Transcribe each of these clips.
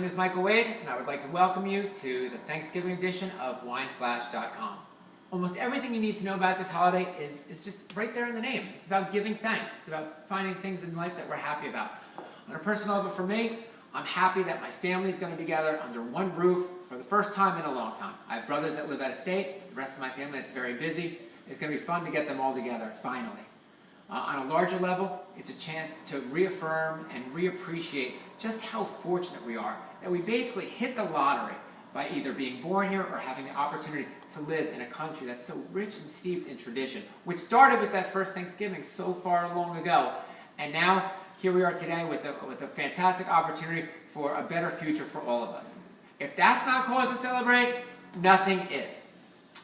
name is Michael Wade, and I would like to welcome you to the Thanksgiving edition of WineFlash.com. Almost everything you need to know about this holiday is just right there in the name. It's about giving thanks. It's about finding things in life that we're happy about. On a personal level for me, I'm happy that my family is going to be together under one roof for the first time in a long time. I have brothers that live out of state, the rest of my family that's very busy. It's going to be fun to get them all together, finally. On a larger level, it's a chance to reaffirm and reappreciate just how fortunate we are that we basically hit the lottery by either being born here or having the opportunity to live in a country that's so rich and steeped in tradition, which started with that first Thanksgiving so far long ago. And now, here we are today with a fantastic opportunity for a better future for all of us. If that's not cause to celebrate, nothing is.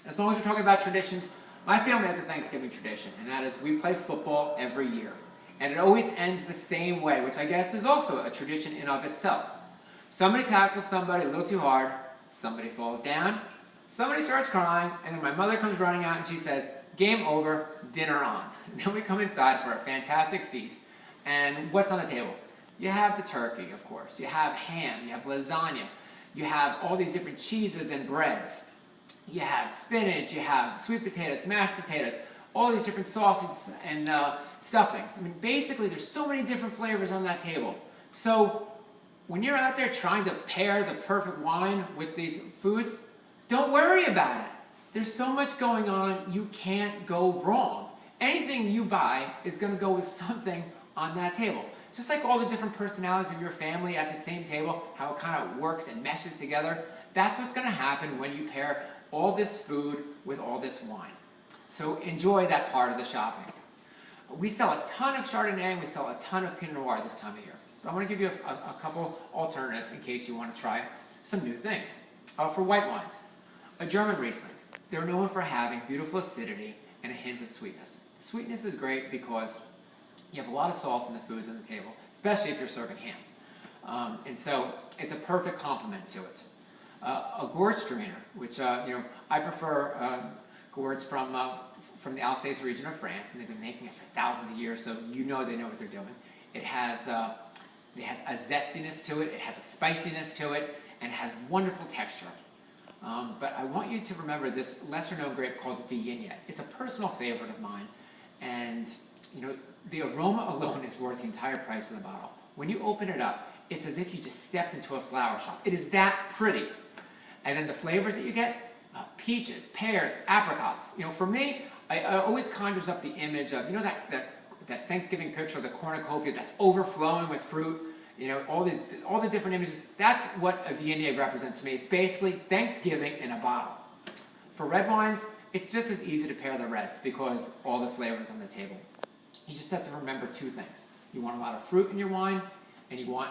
As long as we're talking about traditions, my family has a Thanksgiving tradition, and that is we play football every year. And it always ends the same way, which I guess is also a tradition in of itself. Somebody tackles somebody a little too hard, somebody falls down, somebody starts crying, and then my mother comes running out and she says, "Game over, dinner on." And then we come inside for a fantastic feast. And what's on the table? You have the turkey, of course. You have ham, you have lasagna, you have all these different cheeses and breads. You have spinach, you have sweet potatoes, mashed potatoes, all these different sauces and stuffings. I mean, basically, there's so many different flavors on that table. So, when you're out there trying to pair the perfect wine with these foods, don't worry about it. There's so much going on, you can't go wrong. Anything you buy is going to go with something on that table. Just like all the different personalities of your family at the same table, how it kind of works and meshes together, that's what's going to happen when you pair all this food with all this wine. So enjoy that part of the shopping. We sell a ton of Chardonnay and we sell a ton of Pinot Noir this time of year. But I want to give you a couple alternatives in case you want to try some new things. For white wines, a German Riesling. They're known for having beautiful acidity and a hint of sweetness. The sweetness is great because you have a lot of salt in the foods on the table, especially if you're serving ham. And so it's a perfect complement to it. A Gewürztraminer, which I prefer gourds from the Alsace region of France, and they've been making it for thousands of years, so they know what they're doing. It has a zestiness to it, it has a spiciness to it, and it has wonderful texture. But I want you to remember this lesser-known grape called Viognier. It's a personal favorite of mine, and the aroma alone is worth the entire price of the bottle. When you open it up, it's as if you just stepped into a flower shop. It is that pretty. And then the flavors that you get, peaches, pears, apricots. For me, I always conjures up the image of, that Thanksgiving picture of the cornucopia that's overflowing with fruit, all the different images. That's what a Viognier represents to me. It's basically Thanksgiving in a bottle. For red wines, it's just as easy to pair the reds because all the flavors on the table. You just have to remember two things. You want a lot of fruit in your wine, and you want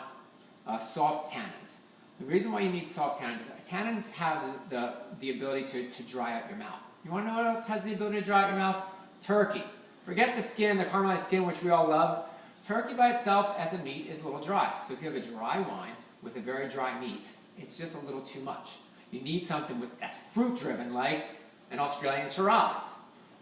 soft tannins. The reason why you need soft tannins is tannins have the ability to dry out your mouth. You want to know what else has the ability to dry out your mouth? Turkey. Forget the skin, the caramelized skin, which we all love. Turkey by itself as a meat is a little dry. So if you have a dry wine with a very dry meat, it's just a little too much. You need something that's fruit-driven, like an Australian Shiraz.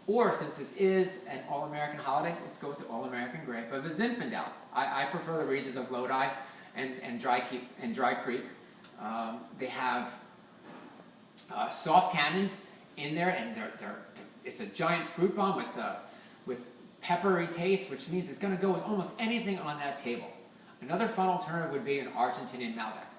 Or, since this is an all-American holiday, let's go with the all-American grape of a Zinfandel. I prefer the regions of Lodi and Dry Creek. They have soft tannins in there, and it's a giant fruit bomb with peppery taste, which means it's going to go with almost anything on that table. Another fun alternative would be an Argentinian Malbec.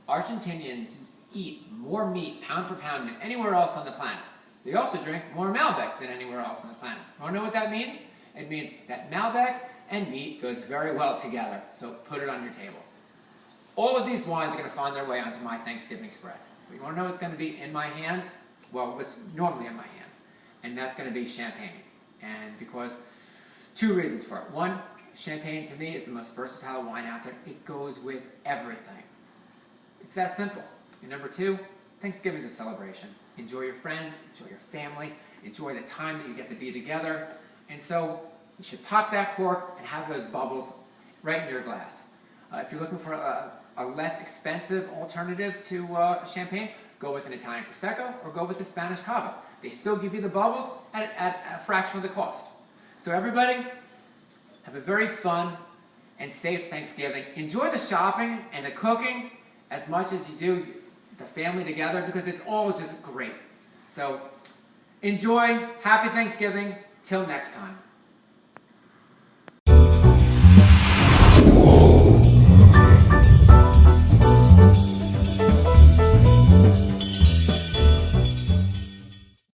Argentinians eat more meat pound for pound than anywhere else on the planet. They also drink more Malbec than anywhere else on the planet. You want to know what that means? It means that Malbec and meat goes very well together, so put it on your table. All of these wines are going to find their way onto my Thanksgiving spread. But you want to know what's going to be in my hand? Well, what's normally in my hands, and that's going to be champagne. And because two reasons for it. One, champagne to me is the most versatile wine out there. It goes with everything. It's that simple. And number two, Thanksgiving is a celebration. Enjoy your friends, enjoy your family, enjoy the time that you get to be together. And so you should pop that cork and have those bubbles right in your glass. If you're looking for a less expensive alternative to champagne, go with an Italian Prosecco or go with the Spanish Cava. They still give you the bubbles at a fraction of the cost. So everybody, have a very fun and safe Thanksgiving. Enjoy the shopping and the cooking as much as you do the family together, because it's all just great. So enjoy. Happy Thanksgiving. Till next time.